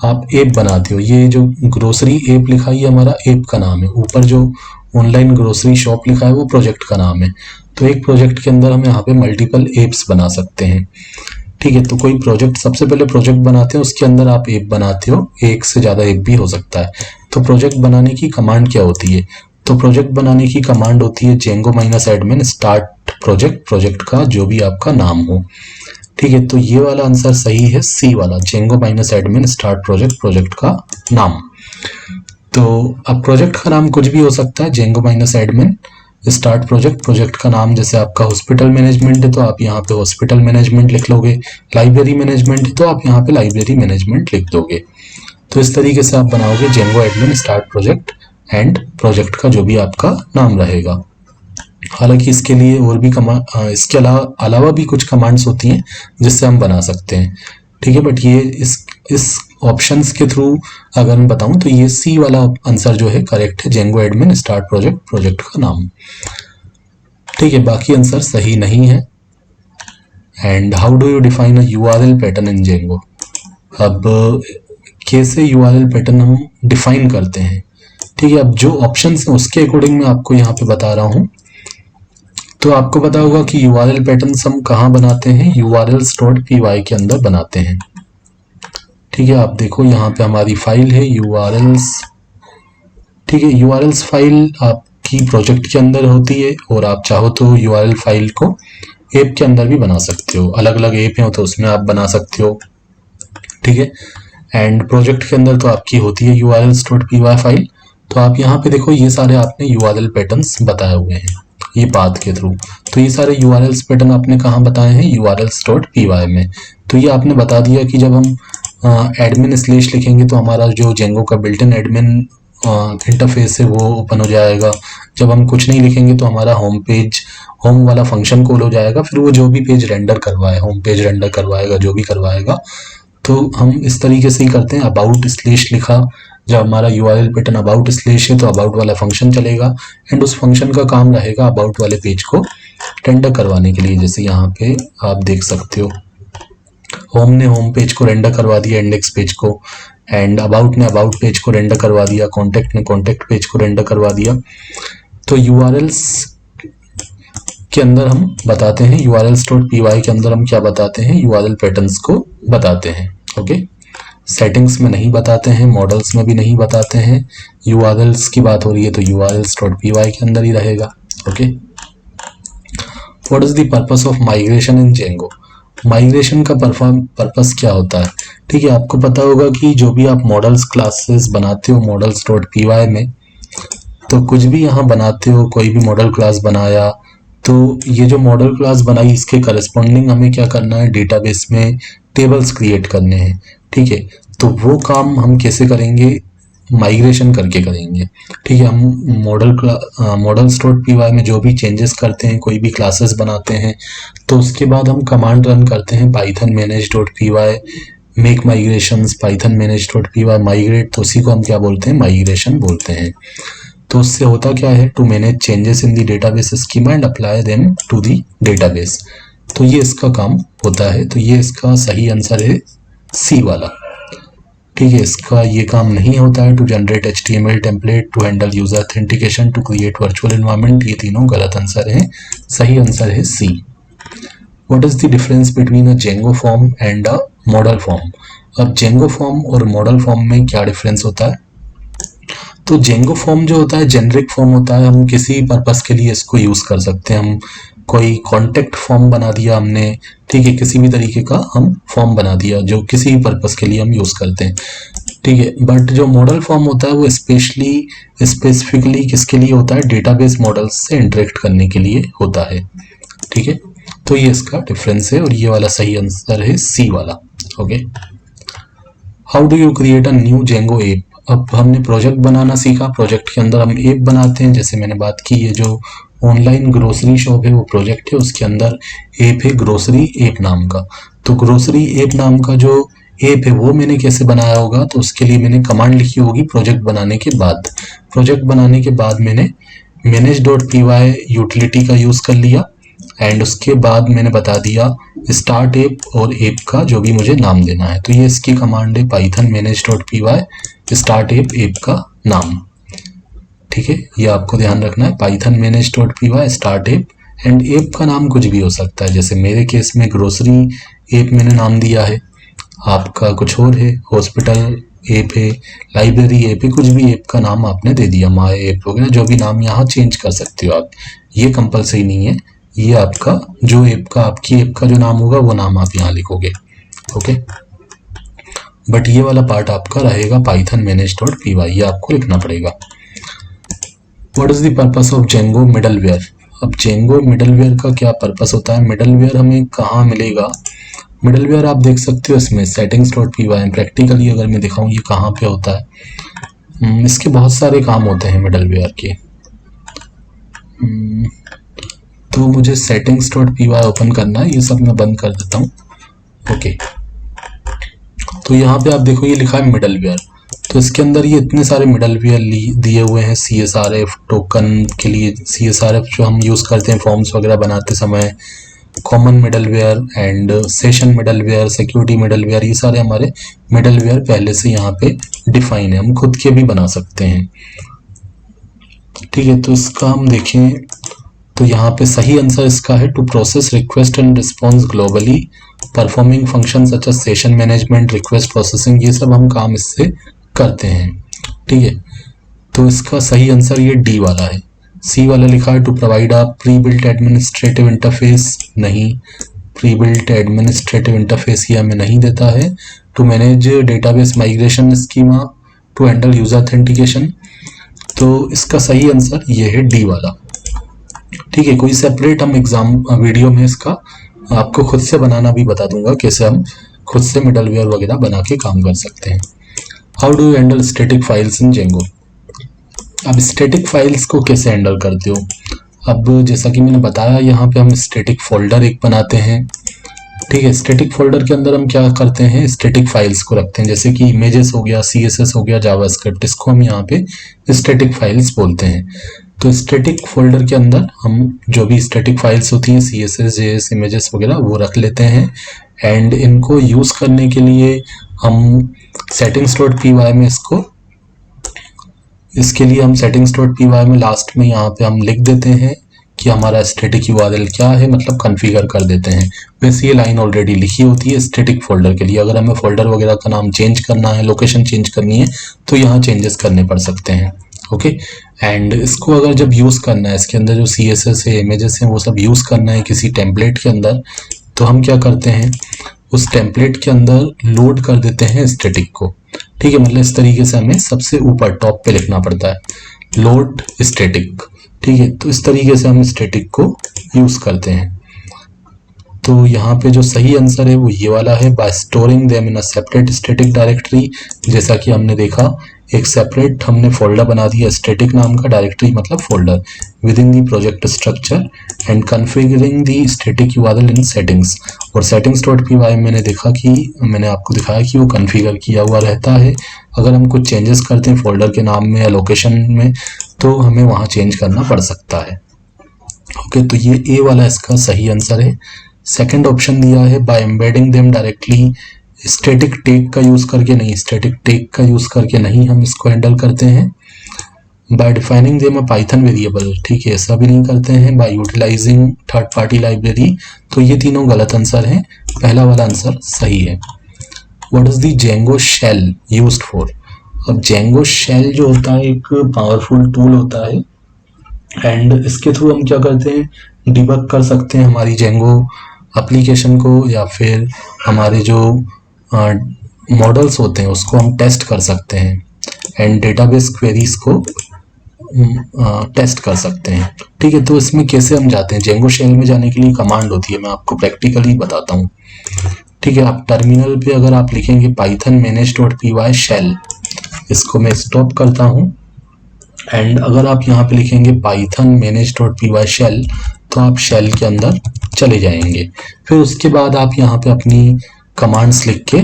Speaker 1: आप ऐप बनाते हो। ये जो ग्रोसरी ऐप लिखा है ये हमारा ऐप का नाम है, ऊपर जो ऑनलाइन ग्रोसरी शॉप लिखा है वो प्रोजेक्ट का नाम है। तो एक प्रोजेक्ट के अंदर हम यहाँ पे मल्टीपल ऐप्स बना सकते हैं। ठीक है, तो कोई प्रोजेक्ट, सबसे पहले प्रोजेक्ट बनाते हैं, उसके अंदर आप ऐप बनाते हो, एक से ज़्यादा ऐप भी हो सकता है। तो प्रोजेक्ट बनाने की कमांड क्या होती है, तो प्रोजेक्ट बनाने की कमांड होती है Django -admin start project, project का जो भी आपका नाम हो। ठीक है, तो ये वाला आंसर सही है, सी वाला, Django -admin start project, project का नाम। तो अब प्रोजेक्ट का नाम कुछ भी हो सकता है, Django -admin start project, project का नाम, जैसे आपका हॉस्पिटल मैनेजमेंट है तो आप यहाँ पे हॉस्पिटल मैनेजमेंट लिख लोगे, लाइब्रेरी मैनेजमेंट है तो आप यहाँ पे लाइब्रेरी मैनेजमेंट लिख दोगे। तो इस तरीके से आप बनाओगे Django admin start project and project का जो भी आपका नाम रहेगा। हालांकि इसके लिए और भी इसके अलावा भी कुछ कमांड्स होती हैं जिससे हम बना सकते हैं। ठीक है, बट ये इस ऑप्शंस के थ्रू अगर मैं बताऊं तो ये सी वाला आंसर जो है करेक्ट है, Django admin start project, project का नाम। ठीक है, बाकी आंसर सही नहीं है। And how do you define a URL pattern in Django. अब कैसे यूआरएल पैटर्न हम डिफाइन करते हैं। ठीक है, अब जो ऑप्शंस हैं उसके अकॉर्डिंग मैं आपको यहाँ पे बता रहा हूँ। तो आपको पता होगा कि यूआरएल पैटर्न्स हम कहाँ बनाते हैं, urls.py के अंदर बनाते हैं। ठीक है, आप देखो यहाँ पे हमारी फाइल है urls। ठीक है, urls फाइल आपकी प्रोजेक्ट के अंदर होती है, और आप चाहो तो url फाइल को ऐप के अंदर भी बना सकते हो, अलग अलग ऐप हैं तो उसमें आप बना सकते हो। ठीक है, एंड प्रोजेक्ट के अंदर तो आपकी होती है urls.py फाइल। तो आप यहाँ पे देखो ये सारे आपने यूआरएल पैटर्न्स बताए हुए हैं ये पाथ के थ्रू। तो ये सारे यूआरएल्स पैटर्न आपने कहाँ बताए हैं, urls.py में। तो ये आपने बता दिया कि जब हम एडमिन स्लेश लिखेंगे तो हमारा जो जेंगो का बिल्ट इन एडमिन इंटरफेस है वो ओपन हो जाएगा। जब हम कुछ नहीं लिखेंगे तो हमारा होम वाला फंक्शन कॉल हो जाएगा, फिर वो जो भी पेज रेंडर करवाए, होम पेज रेंडर करवाएगा, जो भी करवाएगा। तो हम इस तरीके से ही करते हैं। अबाउट स्लेश लिखा, जब हमारा यूआरएल पैटर्न अबाउट स्लेश है तो अबाउट वाला फंक्शन चलेगा, एंड उस फंक्शन का काम रहेगा अबाउट वाले पेज को रेंडर करवाने के लिए। जैसे यहाँ पे आप देख सकते हो, होम ने होम पेज को रेंडर करवा दिया, इंडेक्स पेज को, एंड अबाउट ने अबाउट पेज को रेंडर करवा दिया, कॉन्टेक्ट ने कॉन्टेक्ट पेज को रेंडर करवा दिया। तो यूआरएल्स के अंदर हम बताते हैं, urls.py के अंदर हम क्या बताते हैं, यूआरएल पैटर्न्स को बताते हैं। ओके, सेटिंग्स में नहीं बताते हैं, मॉडल्स में भी नहीं बताते हैं। यूआरएल्स की बात हो रही है तो urls.py के अंदर ही रहेगा। Okay, what is the purpose of migration in Django. Migration का पर्पस क्या होता है। ठीक है, आपको पता होगा कि जो भी आप मॉडल्स क्लासेस बनाते हो models.py में, तो कुछ भी यहाँ बनाते हो, कोई भी मॉडल क्लास बनाया, तो ये जो मॉडल क्लास बनाई इसके करस्पॉन्डिंग हमें क्या करना है, डेटाबेस में टेबल्स क्रिएट करने हैं। ठीक है, तो वो काम हम कैसे करेंगे, माइग्रेशन करके करेंगे। ठीक है, हम models.py में जो भी चेंजेस करते हैं, कोई भी क्लासेस बनाते हैं, तो उसके बाद हम कमांड रन करते हैं python manage.py make migrations, python manage.py migrate, तो उसी को हम क्या बोलते हैं, माइग्रेशन बोलते हैं। तो उससे होता क्या है, to manage changes in the database schema and apply them to the database. तो ये इसका काम होता है। तो ये इसका सही आंसर है सी वाला। ठीक है, इसका ये काम नहीं होता है, to generate HTML template, to handle user authentication, to create virtual environment. ये तीनों गलत आंसर है, सही आंसर है C. What is the difference between a Django form and a model form. अब जेंगो फॉर्म और मॉडल फॉर्म में क्या डिफरेंस होता है। तो जेंगो फॉर्म जो होता है जेनरिक फॉर्म होता है, हम किसी पर्पस के लिए इसको यूज कर सकते हैं। हम कोई कॉन्टेक्ट फॉर्म बना दिया हमने, ठीक है, किसी भी तरीके का हम फॉर्म बना दिया जो किसी भी पर्पस के लिए हम यूज़ करते हैं, ठीक है। बट जो मॉडल फॉर्म होता है वो स्पेसिफिकली किसके लिए होता है, डेटाबेस मॉडल्स से इंटरेक्ट करने के लिए होता है, ठीक है। तो ये इसका डिफरेंस है और ये वाला सही आंसर है सी वाला। Okay, how do you create a new Django app. अब हमने प्रोजेक्ट बनाना सीखा, प्रोजेक्ट के अंदर हम ऐप बनाते हैं। जैसे मैंने बात की, ये जो ऑनलाइन ग्रोसरी शॉप है वो प्रोजेक्ट है, उसके अंदर ऐप है ग्रोसरी ऐप नाम का। तो ग्रोसरी ऐप नाम का जो ऐप है वो मैंने कैसे बनाया होगा, तो उसके लिए मैंने कमांड लिखी होगी प्रोजेक्ट बनाने के बाद। प्रोजेक्ट बनाने के बाद मैंने manage.py यूटिलिटी का यूज़ कर लिया एंड उसके बाद मैंने बता दिया स्टार्ट ऐप और ऐप का जो भी मुझे नाम देना है। तो ये इसकी कमांड है पाइथन manage.py स्टार्ट ऐप का नाम, ठीक है। ये आपको ध्यान रखना है, Python manage.py start app, and app का नाम कुछ भी हो सकता है। जैसे मेरे केस में ग्रोसरी ऐप मैंने नाम दिया है, आपका कुछ और है, हॉस्पिटल ऐप है, लाइब्रेरी ऐप है, कुछ भी ऐप का नाम आपने दे दिया, माय ऐप वगैरह जो भी नाम यहाँ चेंज कर सकते हो आप, ये कंपलसरी नहीं है। ये आपका जो ऐप का, आपकी ऐप का जो नाम होगा वो नाम आप यहाँ लिखोगे, ओके। बट ये वाला पार्ट आपका रहेगा पाइथन manage.py, ये आपको लिखना पड़ेगा। What is the purpose of Django middleware. अब जेंगो मिडलवेयर का क्या पर्पस होता है, मिडलवेयर हमें कहाँ मिलेगा। मिडलवेयर आप देख सकते हो इसमें settings.py में। प्रैक्टिकली अगर मैं दिखाऊं ये कहाँ पे होता है, इसके बहुत सारे काम होते हैं मिडलवेयर के। तो मुझे settings.py ओपन करना है, ये सब मैं बंद कर देता हूँ, ओके। तो यहाँ पे आप देखो ये लिखा है मिडलवेयर, तो इसके अंदर ये इतने सारे मिडलवेयर दिए हुए हैं। CSRF टोकन के लिए, CSRF जो हम यूज़ करते हैं फॉर्म्स वगैरह बनाते समय, common middleware and session middleware, security middleware, ये सारे हमारे मिडलवेयर पहले से यहाँ पे डिफाइन है, हम खुद के भी बना सकते हैं, ठीक है। तो इसका हम देखें तो यहाँ पे सही आंसर इसका है to process request and response globally, performing function such as session management, request processing, ये सब हम काम इससे करते हैं, ठीक है। तो इसका सही आंसर ये डी वाला है। सी वाला लिखा है to provide a pre built administrative interface, नहीं, प्री बिल्ट एडमिनिस्ट्रेटिव इंटरफेस ये हमें नहीं देता है। To manage database migration schema, to handle user authentication, तो इसका सही आंसर ये है डी वाला, ठीक है। कोई सेपरेट हम एग्जाम वीडियो में इसका आपको खुद से बनाना भी बता दूंगा, कैसे हम खुद से मिडलवेयर वगैरह बना के काम कर सकते हैं। How do you handle static files in Django. अब स्टैटिक फाइल्स को कैसे हैंडल करते हो। अब जैसा कि मैंने बताया, यहाँ पे हम स्टैटिक फोल्डर एक बनाते हैं, ठीक है। स्टैटिक फोल्डर के अंदर हम क्या करते हैं, स्टैटिक फाइल्स को रखते हैं, जैसे कि इमेजेस हो गया, CSS हो गया, जावास्क्रिप्ट, इसको हम यहाँ पे स्टैटिक फाइल्स बोलते हैं। तो स्टैटिक फोल्डर के अंदर हम जो भी स्टैटिक फाइल्स होती हैं, CSS, JS, इमेजेस वगैरह, वो रख लेते हैं। एंड इनको यूज़ करने के लिए हम settings.py में इसके लिए हम settings.py में लास्ट में यहाँ पे हम लिख देते हैं कि हमारा स्टैटिक URL क्या है, मतलब कॉन्फ़िगर कर देते हैं। वैसे ये लाइन ऑलरेडी लिखी होती है स्टैटिक फोल्डर के लिए। अगर हमें फोल्डर वगैरह का नाम चेंज करना है, लोकेशन चेंज करनी है, तो यहाँ चेंजेस करने पड़ सकते हैं, ओके। एंड इसको अगर जब यूज़ करना है, इसके अंदर जो CSS है, इमेजेस हैं, वो सब यूज़ करना है किसी टेम्पलेट के अंदर, तो हम क्या करते हैं, उस टेम्पलेट के अंदर लोड कर देते हैं स्टैटिक को, ठीक है। मतलब इस तरीके से हमें सबसे ऊपर टॉप पे लिखना पड़ता है, लोड स्टैटिक, ठीक है। तो इस तरीके से हम स्टैटिक को यूज़ करते हैं। तो यहाँ पे जो सही आंसर है वो ये वाला है, bye storing them in a separate static directory. जैसा कि हमने देखा, एक सेपरेट हमने फोल्डर बना दिया स्टैटिक नाम का, डायरेक्टरी मतलब folder, with in the project structure, and configuring the static URL in settings. और settings.py मैंने देखा कि मैंने आपको दिखाया कि वो कॉन्फ़िगर किया हुआ रहता है। अगर हम कुछ चेंजेस करते हैं फोल्डर के नाम में या लोकेशन में, तो हमें वहाँ चेंज करना पड़ सकता है, ओके। तो ये ए वाला इसका सही आंसर है। सेकंड ऑप्शन दिया है by embedding them directly, static tag का यूज़ करके नहीं, स्टैटिक टैग का यूज़ करके नहीं हम इसको हैंडल करते हैं। By defining them a Python variable, ठीक है, ऐसा भी नहीं करते हैं। By utilising third party library, तो ये तीनों गलत आंसर हैं, पहला वाला आंसर सही है। What is the Django shell used for. अब जेंगो शेल जो होता है एक पावरफुल टूल होता है, एंड इसके थ्रू हम क्या करते हैं, डिबग कर सकते हैं हमारी जेंगो एप्लीकेशन को, या फिर हमारे जो मॉडल्स होते हैं उसको हम टेस्ट कर सकते हैं एंड डेटाबेस क्वेरीज को टेस्ट कर सकते हैं। ठीक है, तो इसमें कैसे हम जाते हैं? जेंगो शेल में जाने के लिए कमांड होती है, मैं आपको प्रैक्टिकली बताता हूँ। ठीक है, आप टर्मिनल पे अगर आप लिखेंगे python manage.py शेल, इसको मैं स्टॉप करता हूँ, एंड अगर आप यहाँ पे लिखेंगे python manage.py शेल, तो आप शेल के अंदर चले जाएंगे। फिर उसके बाद आप यहाँ पे अपनी कमांड्स लिख के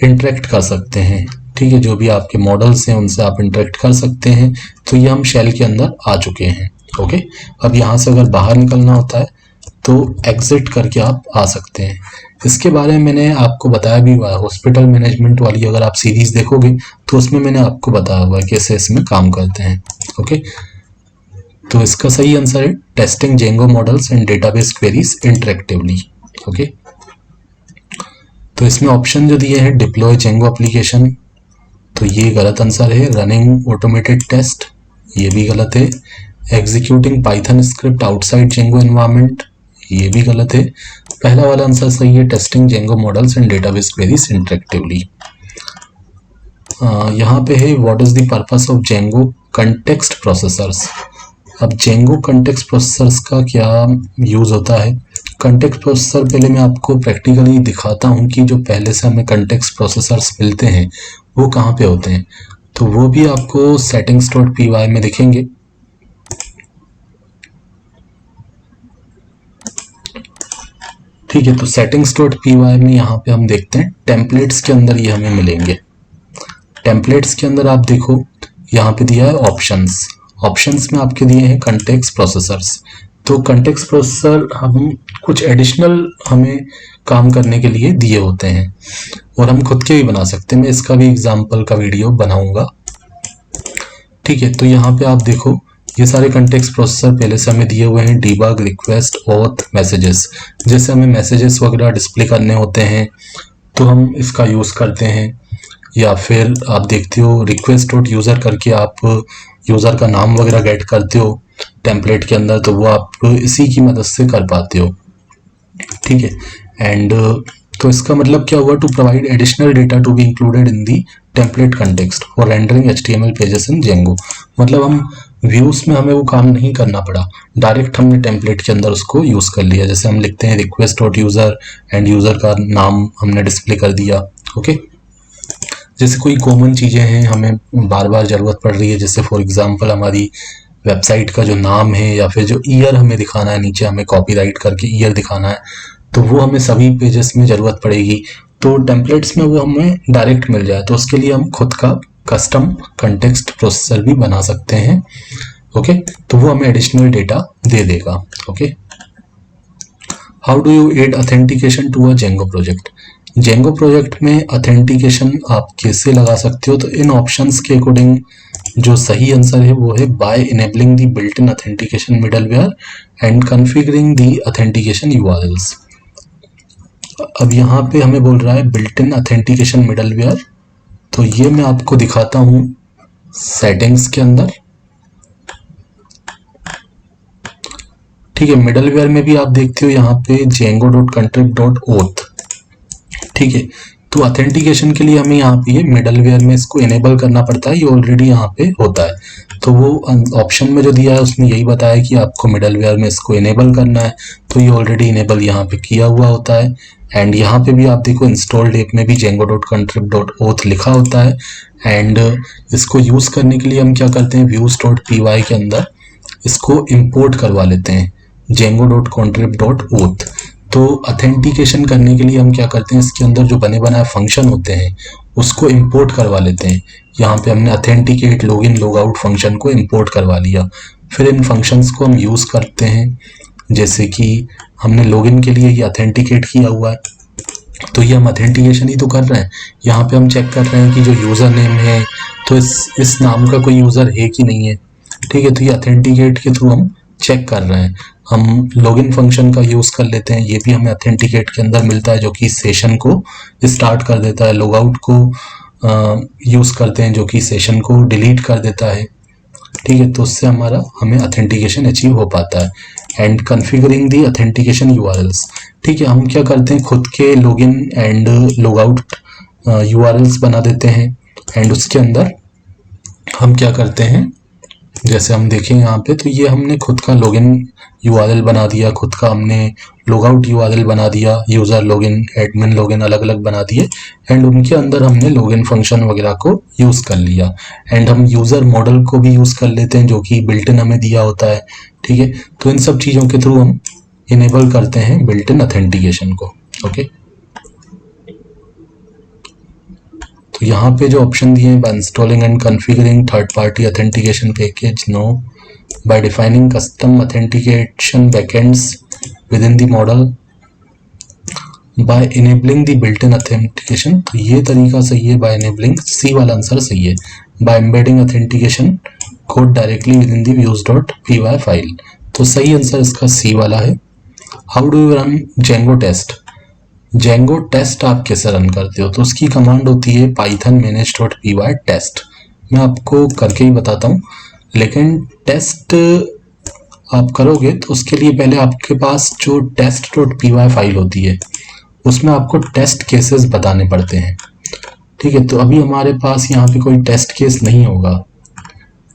Speaker 1: इंटरेक्ट कर सकते हैं। ठीक है, जो भी आपके मॉडल्स हैं उनसे आप इंटरेक्ट कर सकते हैं। तो ये हम शेल के अंदर आ चुके हैं। ओके, अब यहाँ से अगर बाहर निकलना होता है तो एग्जिट करके आप आ सकते हैं। इसके बारे में मैंने आपको बताया भी हुआ है, हॉस्पिटल मैनेजमेंट वाली अगर आप सीरीज देखोगे तो उसमें मैंने आपको बताया हुआ है कैसे इसमें काम करते हैं। ओके, तो इसका सही आंसर है testing Django models and database queries interactively. Okay, तो इसमें ऑप्शन जो दिए हैं डिप्लॉय जेंगो एप्लीकेशन, तो ये गलत आंसर है। रनिंग ऑटोमेटेड टेस्ट, ये भी गलत है। Executing Python script outside Django environment, ये भी गलत है। पहला वाला आंसर सही है, testing Django models and database queries interactively. यहाँ पे है what is the purpose of Django context processors. अब जेंगो कंटेक्स्ट प्रोसेसर्स का क्या यूज होता है? कंटेक्स्ट प्रोसेसर पहले मैं आपको प्रैक्टिकली दिखाता हूँ कि जो पहले से हमें कंटेक्स्ट प्रोसेसर्स मिलते हैं वो कहाँ पे होते हैं। तो वो भी आपको settings.py में दिखेंगे। ठीक है, तो settings.py में यहाँ पे हम देखते हैं टेम्पलेट्स के अंदर ये हमें मिलेंगे। टेम्पलेट्स के अंदर आप देखो यहाँ पे दिया है ऑप्शंस, ऑप्शंस में आपके दिए हैं कंटेक्स्ट प्रोसेसर्स। तो कंटेक्स्ट प्रोसेसर हम कुछ एडिशनल हमें काम करने के लिए दिए होते हैं और हम खुद के भी बना सकते हैं। मैं इसका भी एग्जांपल का वीडियो बनाऊंगा। ठीक है, तो यहाँ पे आप देखो ये सारे कंटेक्स्ट प्रोसेसर पहले से हमें दिए हुए हैं, डीबग, रिक्वेस्ट, ऑथ, मैसेजेस। जैसे हमें मैसेजेस वगैरह डिस्प्ले करने होते हैं तो हम इसका यूज़ करते हैं, या फिर आप देखते हो रिक्वेस्ट डॉट यूज़र करके आप यूज़र का नाम वगैरह गेट करते हो टेम्पलेट के अंदर, तो वो आप इसी की मदद से कर पाते हो। ठीक है, एंड तो इसका मतलब क्या हुआ? To provide additional data to be included in the template context for rendering HTML pages in Django. मतलब हम व्यूज में हमें वो काम नहीं करना पड़ा, डायरेक्ट हमने टेम्पलेट के अंदर उसको यूज़ कर लिया। जैसे हम लिखते हैं request dot user end user का नाम हमने डिस्प्ले कर दिया। ओके, जैसे कोई कॉमन चीज़ें हैं हमें बार बार ज़रूरत पड़ रही है, जैसे फॉर एग्जांपल हमारी वेबसाइट का जो नाम है या फिर जो ईयर हमें दिखाना है, नीचे हमें कॉपीराइट करके ईयर दिखाना है, तो वो हमें सभी पेजेस में ज़रूरत पड़ेगी। तो टेम्पलेट्स में वो हमें डायरेक्ट मिल जाए, तो उसके लिए हम खुद का कस्टम कंटेक्स्ट प्रोसेसर भी बना सकते हैं। ओके, तो वो हमें एडिशनल डेटा दे देगा। Okay, how do you add authentication to a Django project? Django project में ऑथेंटिकेशन आप कैसे लगा सकते हो? तो इन ऑप्शंस के अकॉर्डिंग जो सही आंसर है वो है by enabling the built in authentication middleware and configuring the authentication URLs. अब यहाँ पे हमें बोल रहा है बिल्ट इन ऑथेंटिकेशन मिडलवेयर, तो ये मैं आपको दिखाता हूँ सेटिंग्स के अंदर। ठीक है, मिडलवेयर में भी आप देखते हो यहाँ पे django.contrib.auth। ठीक है, तो ऑथेंटिकेशन के लिए हमें यहाँ पे ये मिडलवेयर में इसको इनेबल करना पड़ता है, ये ऑलरेडी यहाँ पे होता है। तो वो ऑप्शन में जो दिया है उसमें यही बताया कि आपको मिडलवेयर में इसको इनेबल करना है, तो ये ऑलरेडी इनेबल यहाँ पे किया हुआ होता है। एंड यहाँ पे भी आप देखो इंस्टॉल्ड ऐप में भी django.contrib.auth लिखा होता है। एंड इसको यूज़ करने के लिए हम क्या करते हैं, views.py के अंदर इसको इम्पोर्ट करवा लेते हैं django.contrib.auth। तो ऑथेंटिकेशन करने के लिए हम क्या करते हैं, इसके अंदर जो बने बनाए फंक्शन होते हैं उसको इंपोर्ट करवा लेते हैं। यहाँ पे हमने ऑथेंटिकेट लॉगिन लॉगआउट फंक्शन को इंपोर्ट करवा लिया। फिर इन फंक्शंस को हम यूज़ करते हैं, जैसे कि हमने लॉगिन के लिए ये ऑथेंटिकेट किया हुआ है, तो ये हम ऑथेंटिकेशन ही तो कर रहे हैं। यहाँ पे हम चेक कर रहे हैं कि जो यूज़र नेम है तो इस नाम का कोई यूज़र है कि नहीं है। ठीक है, तो ये ऑथेंटिकेट के थ्रू हम चेक कर रहे हैं। हम लॉगिन फंक्शन का यूज़ कर लेते हैं, ये भी हमें ऑथेंटिकेट के अंदर मिलता है, जो कि सेशन को स्टार्ट कर देता है। लॉगआउट को यूज़ करते हैं जो कि सेशन को डिलीट कर देता है। ठीक है, तो उससे हमें ऑथेंटिकेशन अचीव हो पाता है। And configuring the authentication URLs, ठीक है, हम क्या करते हैं खुद के login and log out URLs बना देते हैं। एंड उसके अंदर हम क्या करते हैं, जैसे हम देखें यहाँ पे, तो ये हमने खुद का लॉगिन यूआरएल बना दिया, खुद का हमने लॉग आउट यूआरएल बना दिया, यूज़र लॉगिन एडमिन लॉगिन अलग अलग बना दिए। एंड उनके अंदर हमने लॉगिन फंक्शन वगैरह को यूज़ कर लिया। एंड हम यूज़र मॉडल को भी यूज़ कर लेते हैं जो कि बिल्ट इन हमें दिया होता है। ठीक है, तो इन सब चीज़ों के थ्रू हम इनेबल करते हैं बिल्ट इन ऑथेंटिकेशन को। ओके, तो यहाँ पे जो ऑप्शन दिए हैं, by installing and configuring third party authentication package, no, by defining custom authentication backends within the model, by enabling the built in authentication, तो ये तरीका सही है, बाय इनेबलिंग, सी वाला आंसर सही है, by embedding authentication code directly within the views dot P Y file, तो सही आंसर इसका सी वाला है। How do you run Django test, Django test आप कैसे रन करते हो, तो उसकी कमांड होती है python manage.py टेस्ट। मैं आपको करके ही बताता हूँ, लेकिन टेस्ट आप करोगे तो उसके लिए पहले आपके पास जो test.py फाइल होती है उसमें आपको टेस्ट केसेस बताने पड़ते हैं। ठीक है, तो अभी हमारे पास यहाँ पे कोई टेस्ट केस नहीं होगा।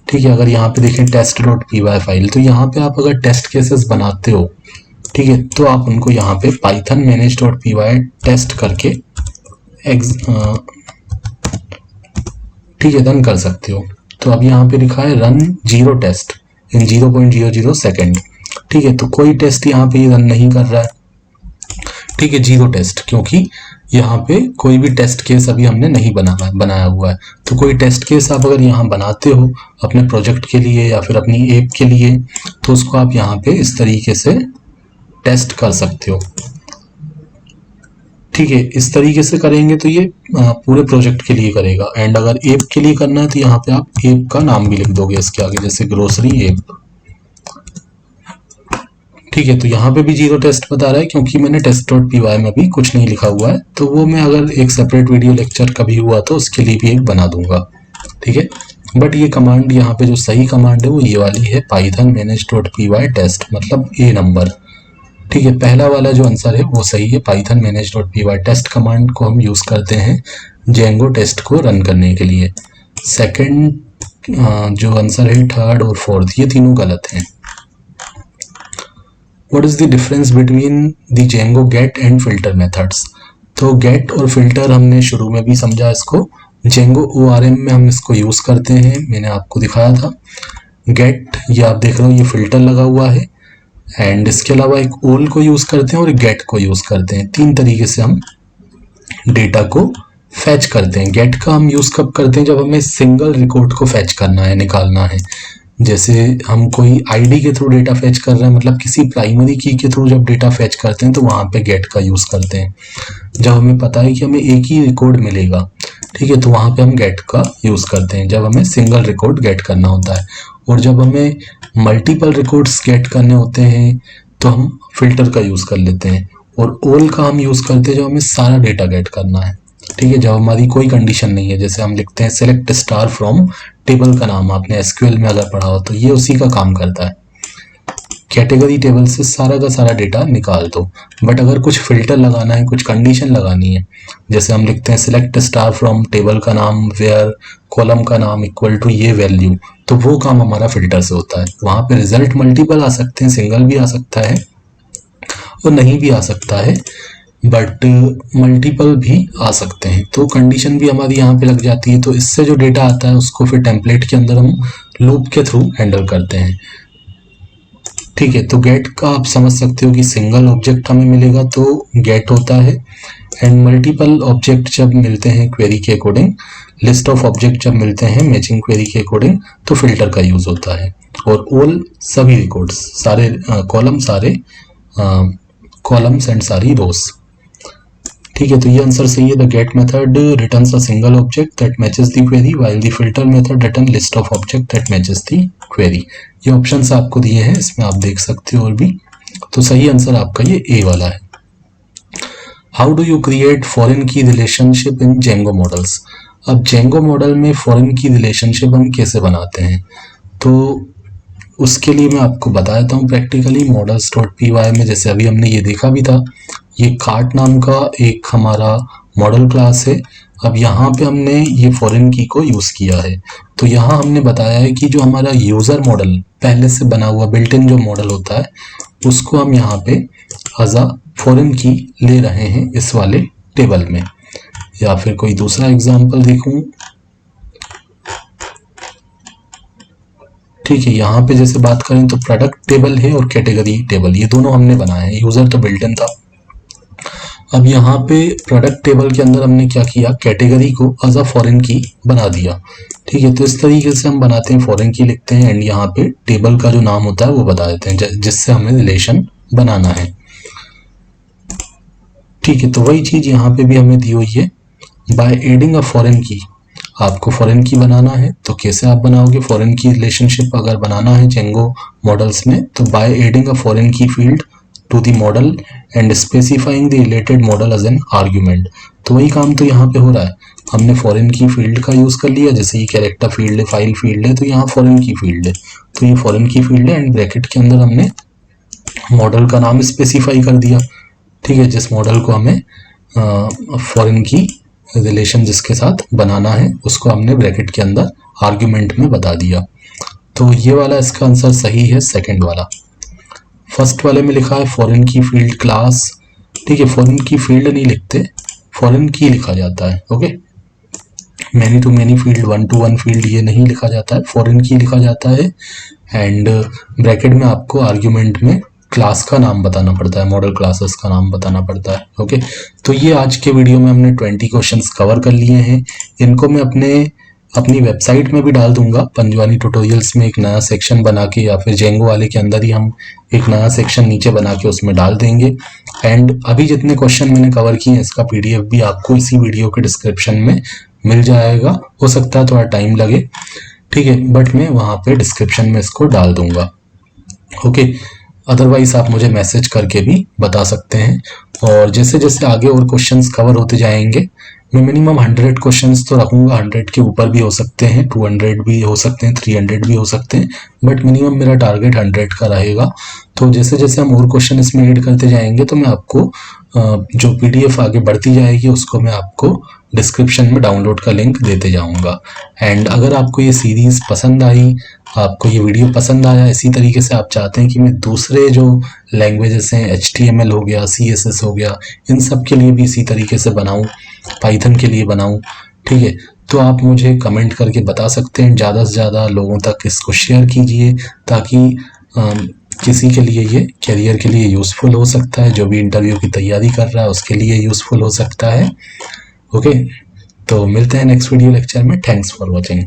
Speaker 1: ठीक है, अगर यहाँ पे देखें test.py फाइल, तो यहाँ पे आप अगर टेस्ट केसेस बनाते हो, ठीक है, तो आप उनको यहाँ पे python manage.py टेस्ट करके ठीक है रन कर सकते हो। तो अब यहाँ पे लिखा है रन जीरो टेस्ट इन 0.00 सेकेंड। ठीक है, तो कोई टेस्ट यहाँ पे रन नहीं कर रहा है। ठीक है, जीरो टेस्ट, क्योंकि यहाँ पे कोई भी टेस्ट केस अभी हमने नहीं बनाया हुआ है। तो कोई टेस्ट केस आप अगर यहाँ बनाते हो अपने प्रोजेक्ट के लिए या फिर अपनी ऐप के लिए, तो उसको आप यहाँ पे इस तरीके से टेस्ट कर सकते हो। ठीक है, इस तरीके से करेंगे तो ये पूरे प्रोजेक्ट के लिए करेगा। एंड अगर ऐप के लिए करना है तो यहाँ पे आप ऐप का नाम भी लिख दोगे इसके आगे, जैसे ग्रोसरी ऐप। ठीक है, तो यहाँ पे भी जीरो टेस्ट बता रहा है क्योंकि मैंने test.py में भी कुछ नहीं लिखा हुआ है, तो वो मैं अगर एक सेपरेट वीडियो लेक्चर कभी हुआ तो उसके लिए भी एक बना दूंगा। ठीक है, बट ये कमांड यहाँ पे जो सही कमांड है वो ये वाली है, python manage.py टेस्ट, मतलब ए नंबर। ठीक है, पहला वाला जो आंसर है वो सही है, python manage.py टेस्ट कमांड को हम यूज़ करते हैं जेंगो टेस्ट को रन करने के लिए। सेकंड जो आंसर है थर्ड और फोर्थ, ये तीनों गलत हैं। What is the difference between the Django get and filter methods? तो get और filter हमने शुरू में भी समझा इसको। Django ORM में हम इसको यूज़ करते हैं, मैंने आपको दिखाया था। get, ये आप देख रहे हो ये filter लगा हुआ है। एंड इसके अलावा एक all को यूज़ करते हैं और get को यूज़ करते हैं। तीन तरीके से हम डेटा को फैच करते हैं। get का हम यूज़ कब करते हैं, जब हमें सिंगल रिकॉर्ड को फैच करना है, निकालना है। जैसे हम कोई आईडी के थ्रू डेटा फैच कर रहे हैं, मतलब किसी प्राइमरी की के थ्रू जब डेटा फैच करते हैं तो वहाँ पे गेट का यूज़ करते हैं। जब हमें पता है कि हमें एक ही रिकॉर्ड मिलेगा, ठीक है, तो वहाँ पे हम गेट का यूज़ करते हैं जब हमें सिंगल रिकॉर्ड गेट करना होता है। और जब हमें मल्टीपल रिकॉर्ड्स गेट करने होते हैं तो हम फिल्टर का यूज़ कर लेते हैं। और ऑल का हम यूज़ करते हैं जब हमें सारा डेटा गेट करना है। ठीक है, जब हमारी कोई कंडीशन नहीं है, जैसे हम लिखते हैं सेलेक्ट स्टार फ्रॉम टेबल का नाम, आपने एसक्यूएल में अगर पढ़ा हो तो ये उसी का काम करता है। कैटेगरी टेबल से सारा का सारा डेटा निकाल दो। बट अगर कुछ फिल्टर लगाना है, कुछ कंडीशन लगानी है, जैसे हम लिखते हैं सिलेक्ट स्टार फ्रॉम टेबल का नाम वेयर कॉलम का नाम इक्वल टू ये वैल्यू, तो वो काम हमारा फिल्टर से होता है। वहाँ पे रिजल्ट मल्टीपल आ सकते हैं, सिंगल भी आ सकता है और नहीं भी आ सकता है, बट मल्टीपल भी आ सकते हैं। तो कंडीशन भी हमारी यहाँ पे लग जाती है। तो इससे जो डेटा आता है उसको फिर टेम्पलेट के अंदर हम लूप के थ्रू हैंडल करते हैं। ठीक है, तो गेट का आप समझ सकते हो कि सिंगल ऑब्जेक्ट हमें मिलेगा तो गेट होता है। एंड मल्टीपल ऑब्जेक्ट जब मिलते हैं क्वेरी के अकॉर्डिंग, लिस्ट ऑफ ऑब्जेक्ट जब मिलते हैं मैचिंग क्वेरी के अकॉर्डिंग, तो फिल्टर का यूज होता है। और ऑल सभी रिकॉर्ड्स, सारे कॉलम, सारे कॉलम्स एंड सारी रोज। ठीक है, तो ये आंसर सही है। The get method returns a single object that matches the query while the filter method return list of object that matches the query. ये ऑप्शंस आपको दिए हैं, इसमें आप देख सकते हो और भी। तो सही आंसर आपका ये ए वाला है। How do you create foreign की रिलेशनशिप इन जेंगो मॉडल्स? अब जेंगो मॉडल में फॉरेन की रिलेशनशिप हम कैसे बनाते हैं? तो उसके लिए मैं आपको बता देता हूँ प्रैक्टिकली। models.py में जैसे अभी हमने ये देखा भी था, ये कार्ट नाम का एक हमारा मॉडल क्लास है। अब यहाँ पे हमने ये फॉरेन की को यूज़ किया है। तो यहाँ हमने बताया है कि जो हमारा यूज़र मॉडल पहले से बना हुआ बिल्ट इन जो मॉडल होता है, उसको हम यहाँ पे एज अ फॉरेन की ले रहे हैं इस वाले टेबल में। या फिर कोई दूसरा एग्जाम्पल देखूं, ठीक है, यहाँ पे जैसे बात करें तो प्रोडक्ट टेबल है और कैटेगरी टेबल, ये दोनों हमने बनाए हैं। यूजर तो बिल्ट इन था। अब यहाँ पे प्रोडक्ट टेबल के अंदर हमने क्या किया, कैटेगरी को एज अ फॉरेन की बना दिया। ठीक है, तो इस तरीके से हम बनाते हैं, फॉरेन की लिखते हैं एंड यहाँ पे टेबल का जो नाम होता है वो बता देते हैं जिससे हमें रिलेशन बनाना है। ठीक है, तो वही चीज यहाँ पे भी हमें दी हुई है। बाय एडिंग अ फॉरेन की, आपको फॉरेन की बनाना है तो कैसे आप बनाओगे फॉरेन की रिलेशनशिप अगर बनाना है जेंगो मॉडल्स में, तो by adding a foreign key field to the model and specifying the related model as an argument. तो वही काम तो यहाँ पे हो रहा है, हमने फॉरेन की फील्ड का यूज कर लिया। जैसे ये कैरेक्टर फील्ड है, फाइल फील्ड है, तो यहाँ फॉरेन की फील्ड है, तो ये फॉरेन की फील्ड है एंड ब्रैकेट के अंदर हमने मॉडल का नाम स्पेसिफाई कर दिया। ठीक है, जिस मॉडल को हमें फॉरेन की रिलेशन जिसके साथ बनाना है उसको हमने ब्रैकेट के अंदर आर्ग्यूमेंट में बता दिया। तो ये वाला इसका आंसर सही है, सेकंड वाला। फर्स्ट वाले में लिखा है फॉरेन की फील्ड क्लास। ठीक है, फॉरेन की फील्ड नहीं लिखते, फॉरेन की लिखा जाता है। Okay, many to many field, one to one field ये नहीं लिखा जाता है, फॉरेन की लिखा जाता है। एंड ब्रैकेट में आपको आर्ग्यूमेंट में क्लास का नाम बताना पड़ता है, मॉडल क्लासेस का नाम बताना पड़ता है। ओके, तो ये आज के वीडियो में हमने 20 क्वेश्चंस कवर कर लिए हैं। इनको मैं अपनी वेबसाइट में भी डाल दूंगा, पंजवानी ट्यूटोरियल्स में एक नया सेक्शन बना के, या फिर जेंगो वाले के अंदर ही हम एक नया सेक्शन नीचे बना के उसमें डाल देंगे। एंड अभी जितने क्वेश्चन मैंने कवर किए हैं इसका पीडीएफ भी आपको इसी वीडियो के डिस्क्रिप्शन में मिल जाएगा। हो सकता है थोड़ा टाइम लगे, ठीक है, बट मैं वहाँ पे डिस्क्रिप्शन में इसको डाल दूंगा। ओके, अदरवाइज आप मुझे मैसेज करके भी बता सकते हैं। और जैसे जैसे आगे और क्वेश्चंस कवर होते जाएंगे, मैं मिनिमम 100 क्वेश्चंस तो रखूंगा। 100 के ऊपर भी हो सकते हैं, 200 भी हो सकते हैं, 300 भी हो सकते हैं, बट मिनिमम मेरा टारगेट 100 का रहेगा। तो जैसे जैसे हम और क्वेश्चन इसमें ऐड करते जाएंगे तो मैं आपको जो पीडीएफ आगे बढ़ती जाएगी उसको मैं आपको डिस्क्रिप्शन में डाउनलोड का लिंक देते जाऊंगा। एंड अगर आपको ये सीरीज पसंद आई, आपको ये वीडियो पसंद आया, इसी तरीके से आप चाहते हैं कि मैं दूसरे जो लैंग्वेजेस हैं, HTML हो गया, CSS हो गया, इन सब के लिए भी इसी तरीके से बनाऊं, पाइथन के लिए बनाऊं, ठीक है, तो आप मुझे कमेंट करके बता सकते हैं। ज़्यादा से ज़्यादा लोगों तक इसको शेयर कीजिए ताकि किसी के लिए ये करियर के लिए यूज़फुल हो सकता है, जो भी इंटरव्यू की तैयारी कर रहा है उसके लिए यूज़फुल हो सकता है। ओके, तो मिलते हैं नेक्स्ट वीडियो लेक्चर में। Thanks for watching.